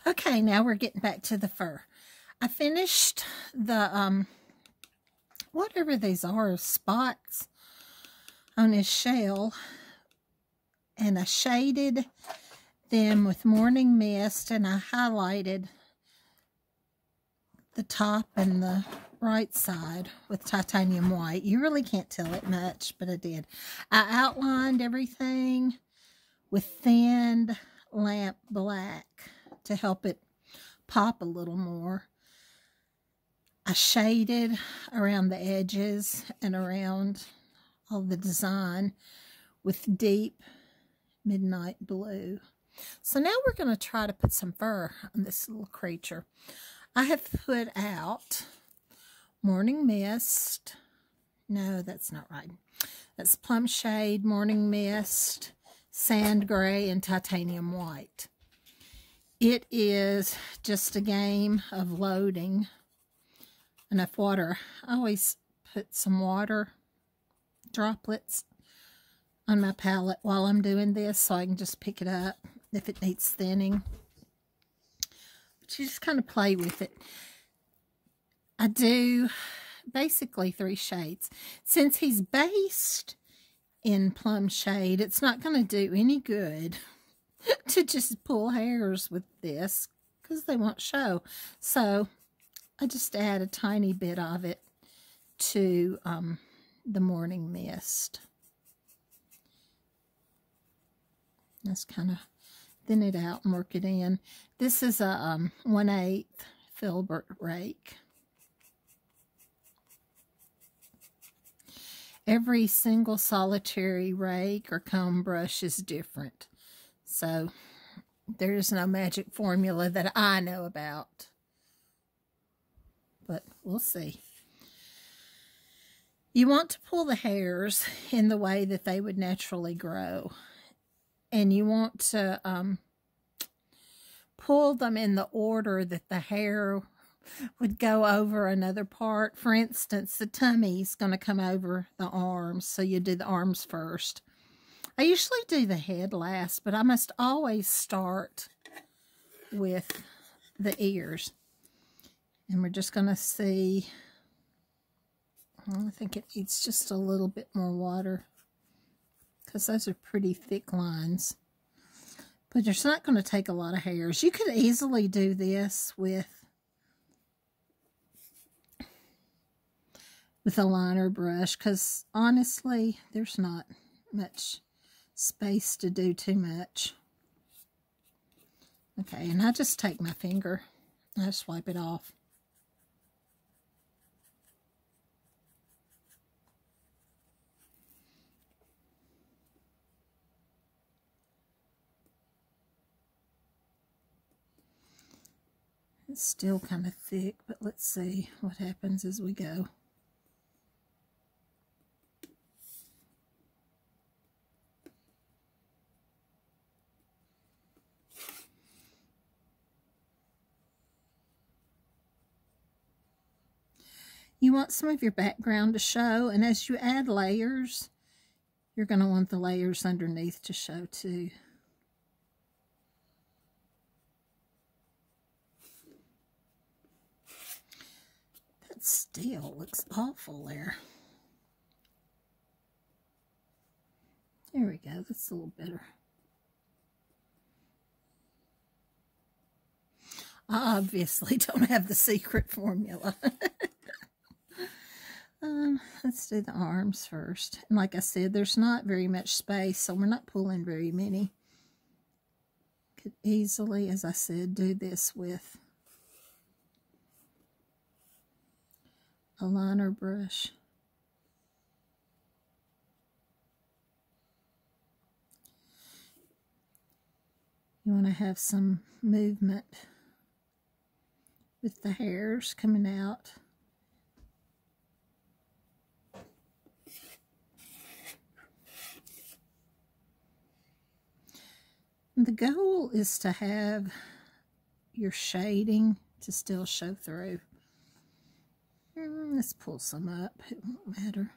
Okay, now we're getting back to the fur. I finished the, whatever these are, spots on his shell, and I shaded them with Morning Mist, and I highlighted the top and the right side with titanium white. You really can't tell it much, but I did. I outlined everything with thinned lamp black to help it pop a little more. I shaded around the edges and around all the design with deep midnight blue. So now we're going to try to put some fur on this little creature. I have put out Morning Mist. No, that's not right. That's Plum Shade, Morning Mist, Sand Gray, and Titanium White. It is just a game of loading enough water. I always put some water droplets on my palette while I'm doing this so I can just pick it up if it needs thinning. But you just kind of play with it. I do basically 3 shades. Since he's based in Plum Shade, it's not going to do any good to just pull hairs with this because they won't show. So I just add a tiny bit of it to the Morning Mist. Just kind of thin it out and work it in. This is a 1/8 filbert rake. Every single solitary rake or comb brush is different. So there's no magic formula that I know about. But we'll see. You want to pull the hairs in the way that they would naturally grow. And you want to pull them in the order that the hair would go over another part. For instance, the tummy's going to come over the arms, so you do the arms first. I usually do the head last, but I must always start with the ears. And we're just going to see, I think it needs just a little bit more water, because those are pretty thick lines. But it's not going to take a lot of hairs. You could easily do this with a liner brush, because honestly, there's not much space to do too much. Okay, and I just take my finger, I just wipe it off. It's still kind of thick, but let's see what happens as we go. You want some of your background to show, and as you add layers, you're going to want the layers underneath to show too. That still looks awful there. There we go, that's a little better. I obviously don't have the secret formula. Let's do the arms first. And like I said, there's not very much space, so we're not pulling very many. Could easily, as I said, do this with a liner brush. You want to have some movement with the hairs coming out. The goal is to have your shading to still show through. Let's pull some up, it won't matter.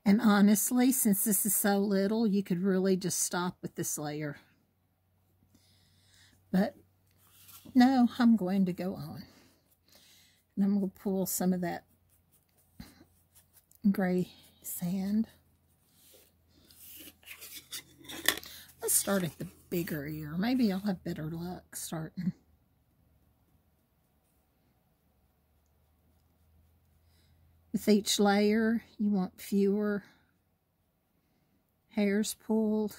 And honestly, since this is so little, you could really just stop with this layer. But no, I'm going to go on. And I'm going to pull some of that gray sand. Let's start at the bigger ear. Maybe I'll have better luck starting. With each layer, you want fewer hairs pulled.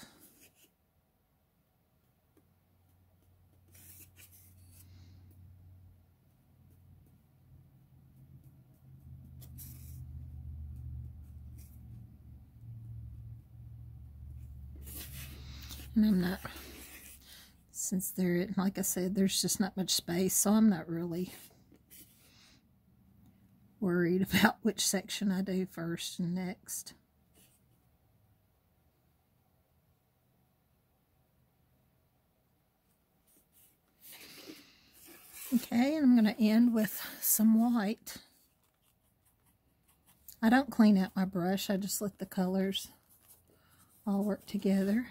And I'm not, since there, like I said, there's just not much space, so I'm not really worried about which section I do first and next. Okay, and I'm going to end with some white. I don't clean out my brush, I just let the colors all work together.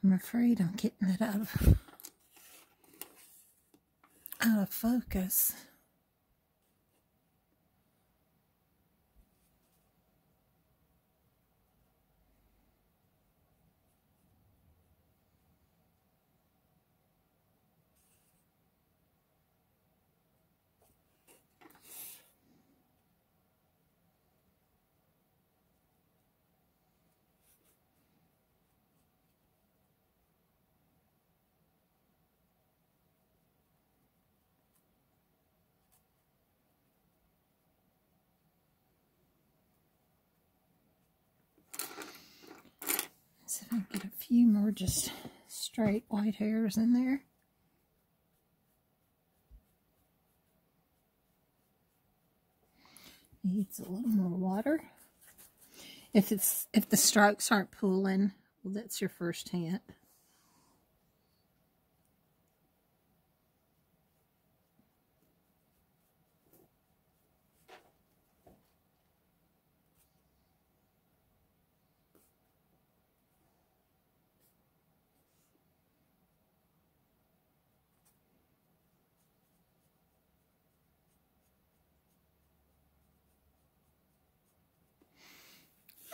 I'm afraid I'm getting it out of focus. See if I can get a few more just straight white hairs in there. Needs a little more water. If the strokes aren't pulling, well, that's your first hint.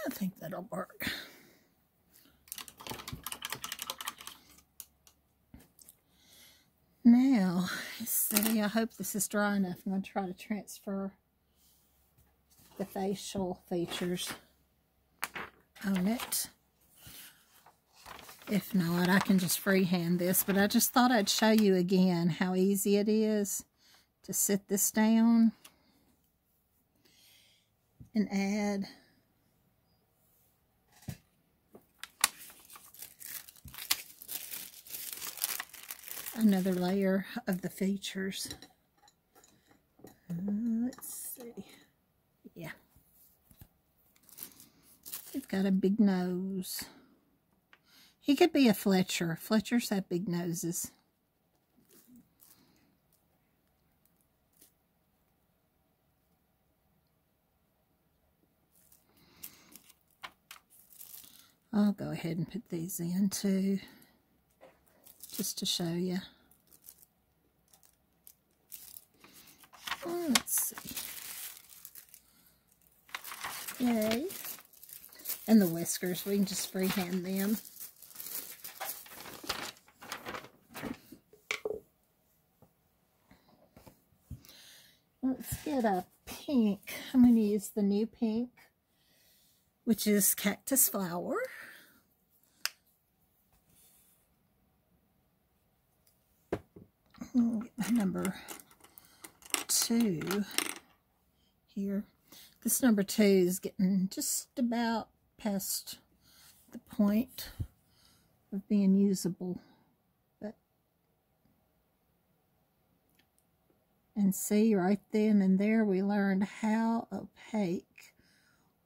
I think that'll work. Now, let's see, I hope this is dry enough. I'm going to try to transfer the facial features on it. If not, I can just freehand this, but I just thought I'd show you again how easy it is to sit this down and add another layer of the features. Let's see. Yeah. He's got a big nose. He could be a Fletcher. Fletchers have big noses. I'll go ahead and put these in too, just to show you. Let's see. Yay. And the whiskers, we can just freehand them. Let's get a pink. I'm going to use the new pink, which is Cactus Flower. I'll get my number 2 here. This number 2 is getting just about past the point of being usable. But and see, right then and there we learned how opaque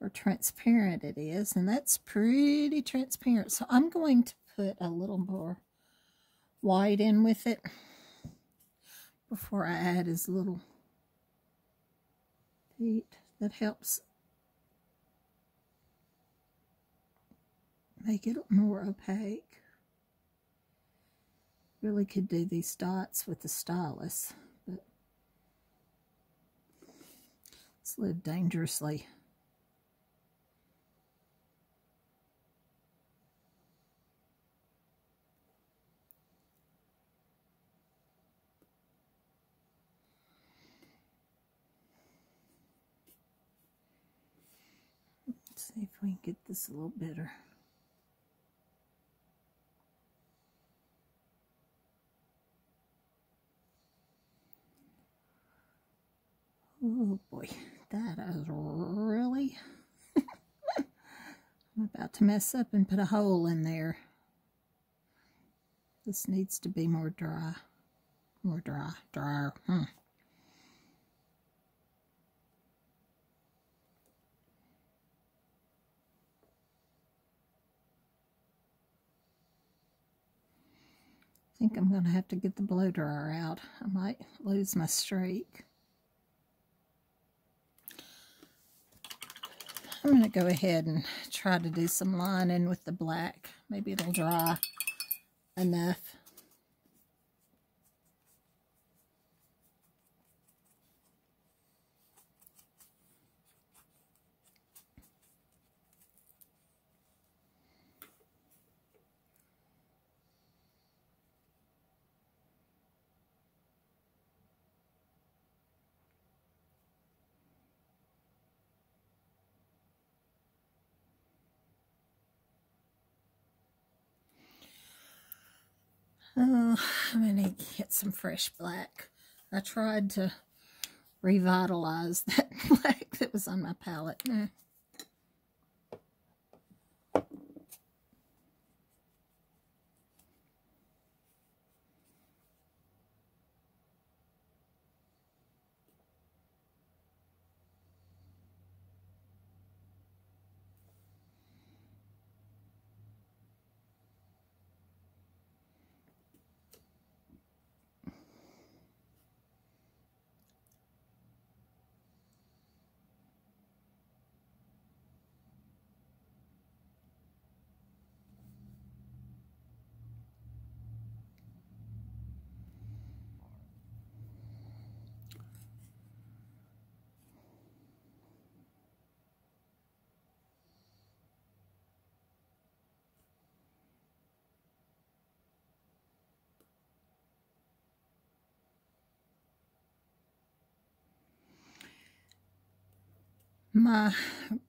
or transparent it is, and that's pretty transparent. So I'm going to put a little more white in with it before I add his little feet. That helps make it more opaque. Really could do these dots with the stylus, but let's live dangerously. Let's see if we can get this a little better. Oh boy, that is really... I'm about to mess up and put a hole in there. This needs to be more dry. More drier. I think I'm going to have to get the blow dryer out. I might lose my streak. I'm going to go ahead and try to do some lining with the black. Maybe it'll dry enough. Oh, I'm going to get some fresh black. I tried to revitalize that black that was on my palette. My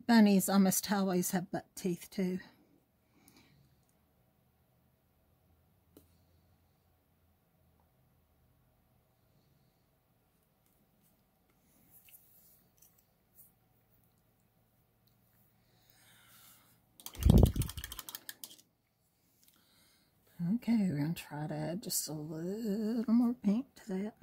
bunnies almost always have buck teeth too. Okay, we're going to try to add just a little more pink to that.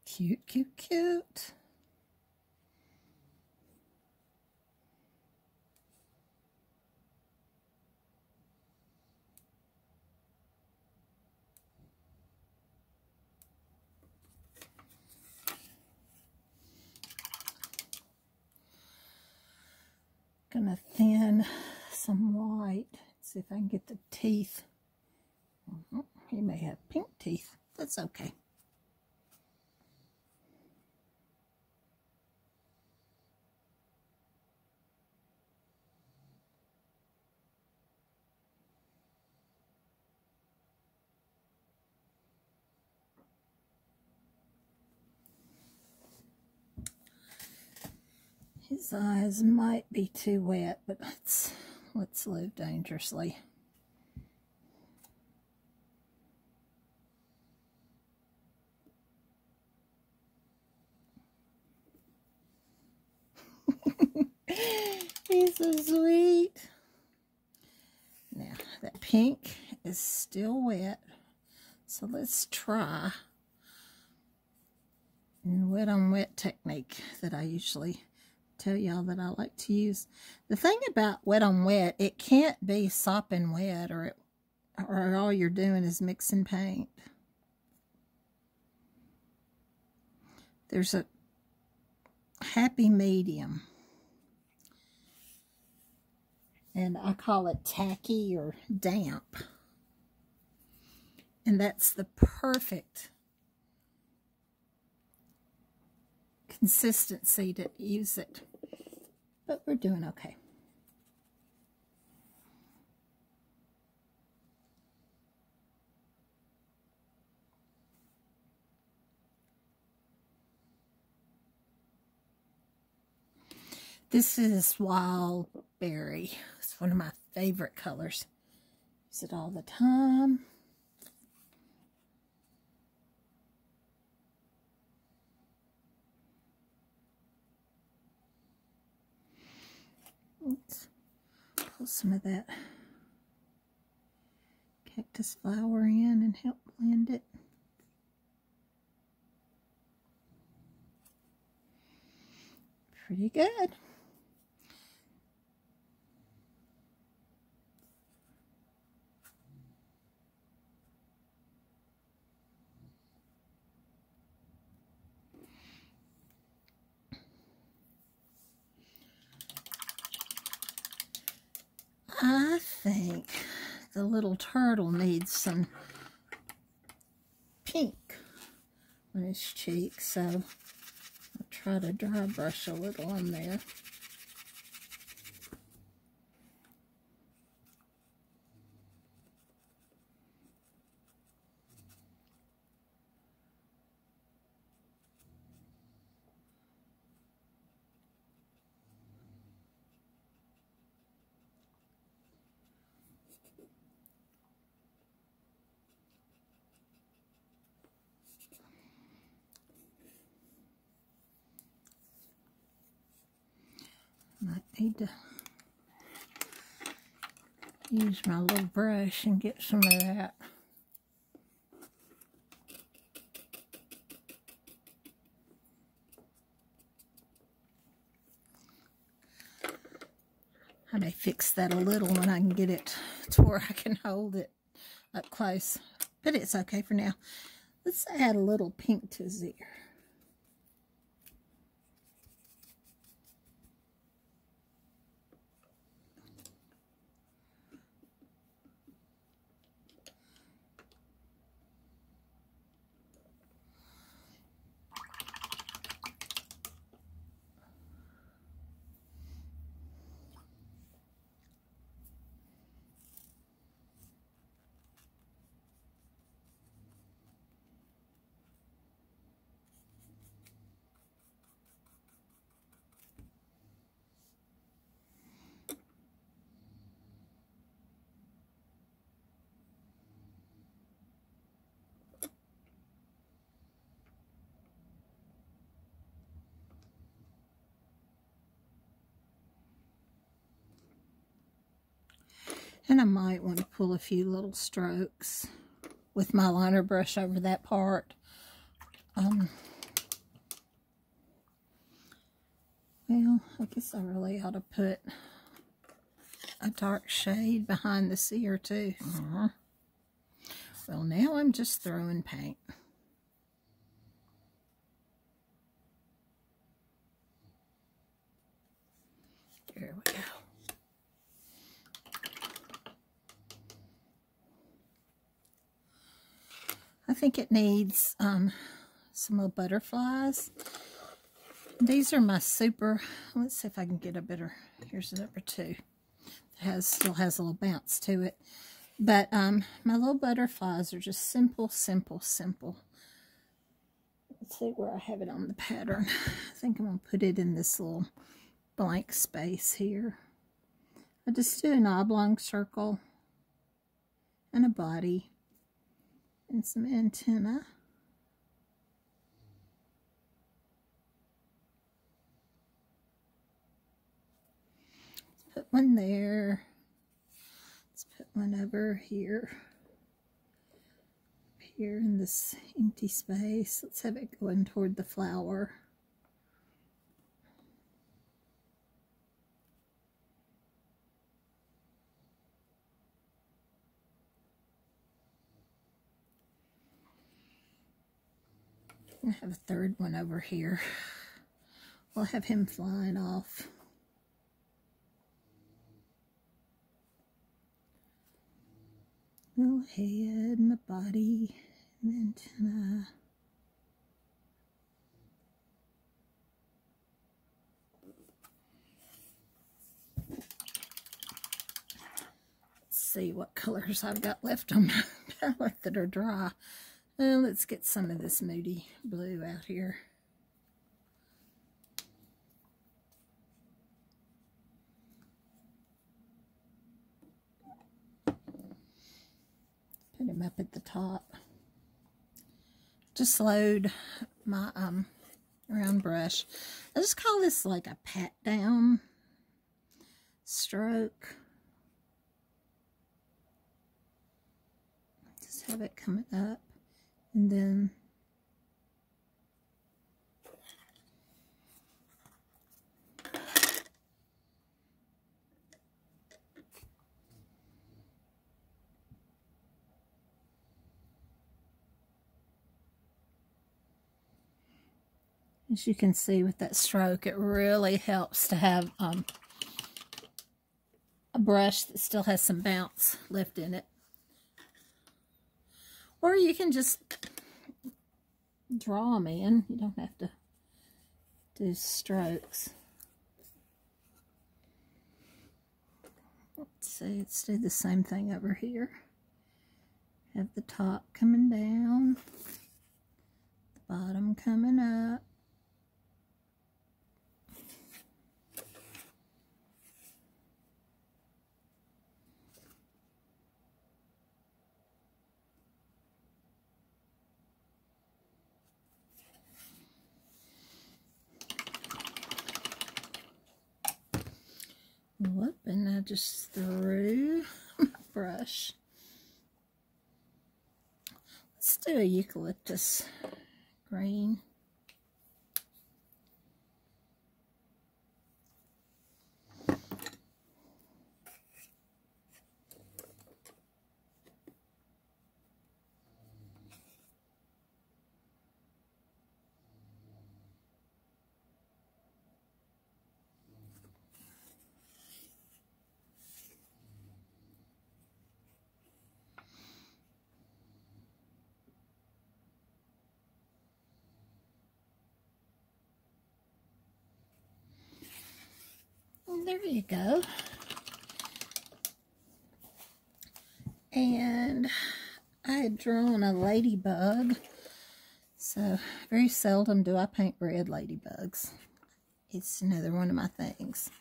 Cute, cute, cute. going to thin some white. See if I can get the teeth. He may have pink teeth. That's okay. His eyes might be too wet, but let's live dangerously. He's so sweet. Now, that pink is still wet, so let's try the wet on wet technique that I usually tell y'all that I like to use. The thing about wet on wet, it can't be sopping wet or all you're doing is mixing paint. There's a happy medium, and I call it tacky or damp, and that's the perfect consistency to use it. But we're doing okay. This is Wild Berry. It's one of my favorite colors. Use it all the time. Let's pull some of that cactus flower in and help blend it. Pretty good. I think the little turtle needs some pink on his cheek, so I'll try to dry brush a little on there. Might need to use my little brush and get some of that. I may fix that a little when I can get it to where I can hold it up close. But it's okay for now. Let's add a little pink to his ear. And I might want to pull a few little strokes with my liner brush over that part. Well, I guess I really ought to put a dark shade behind this ear too. Well, now I'm just throwing paint. There we go. I think it needs some little butterflies. These are my super, let's see if I can get a better, here's the number 2. It still has a little bounce to it. But my little butterflies are just simple, simple, simple. Let's see where I have it on the pattern. I think I'm going to put it in this little blank space here. I just do an oblong circle and a body and some antenna. Let's put one there. Let's put one over here. Up here in this empty space. Let's have it going toward the flower. I have a third one over here. We'll have him flying off. Little head and the body and the antenna. Let's see what colors I've got left on my palette that are dry. Let's get some of this Moody blue out here. Put him up at the top. Just load my round brush. I just call this like a pat down stroke. Just have it coming up. And then as you can see with that stroke, it really helps to have a brush that still has some bounce left in it. Or you can just draw them in. You don't have to do strokes. Let's see, let's do the same thing over here. Have the top coming down, the bottom coming up. Whoop, and I just threw my brush. Let's do a eucalyptus green. There you go. And I had drawn a ladybug, so very seldom do I paint red ladybugs. It's another one of my things.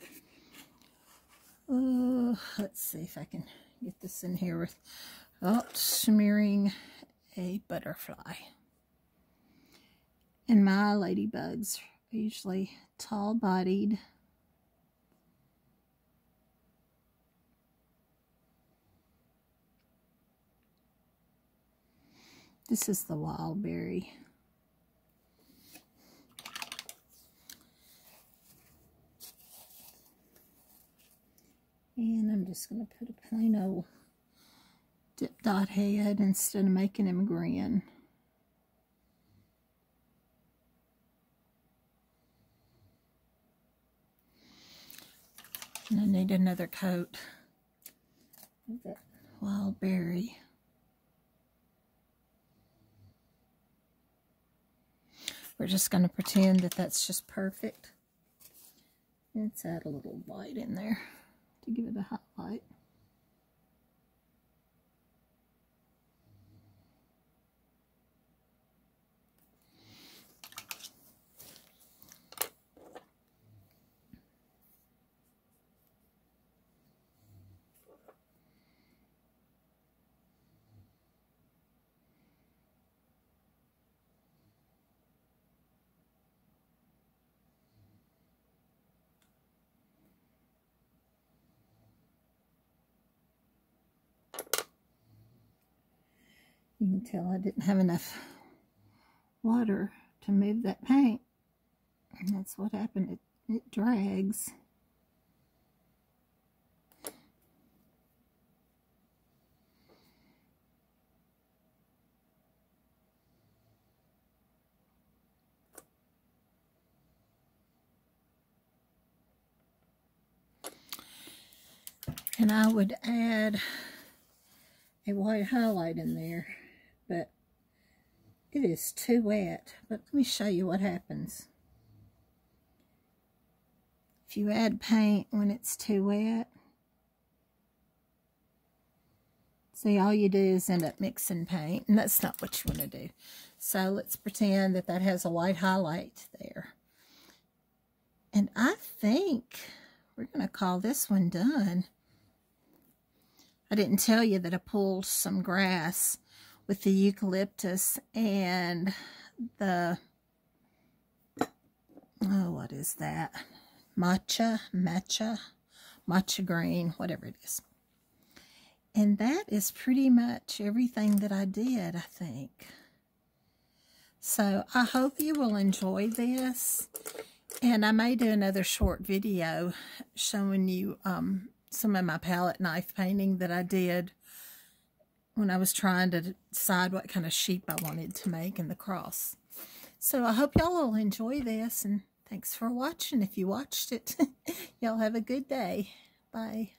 Oh, let's see if I can get this in here without smearing a butterfly. And my ladybugs are usually tall-bodied. This is the wild berry. And I'm just going to put a plain old dip dot head instead of making him grin. And I need another coat of that wild berry. We're just going to pretend that that's just perfect. Let's add a little white in there to give it a highlight. You can tell I didn't have enough water to move that paint. And that's what happened. It drags. And I would add a white highlight in there, but it is too wet. But let me show you what happens. If you add paint when it's too wet, see, all you do is end up mixing paint, and that's not what you want to do. So let's pretend that that has a white highlight there. And I think we're going to call this one done. I didn't tell you that I pulled some grass with the eucalyptus and the, oh, what is that? Matcha green, whatever it is. And that is pretty much everything that I did, I think. So I hope you will enjoy this. And I may do another short video showing you some of my palette knife painting that I did when I was trying to decide what kind of sheep I wanted to make in the cross. So I hope y'all will enjoy this, and thanks for watching if you watched it. Y'all have a good day. Bye.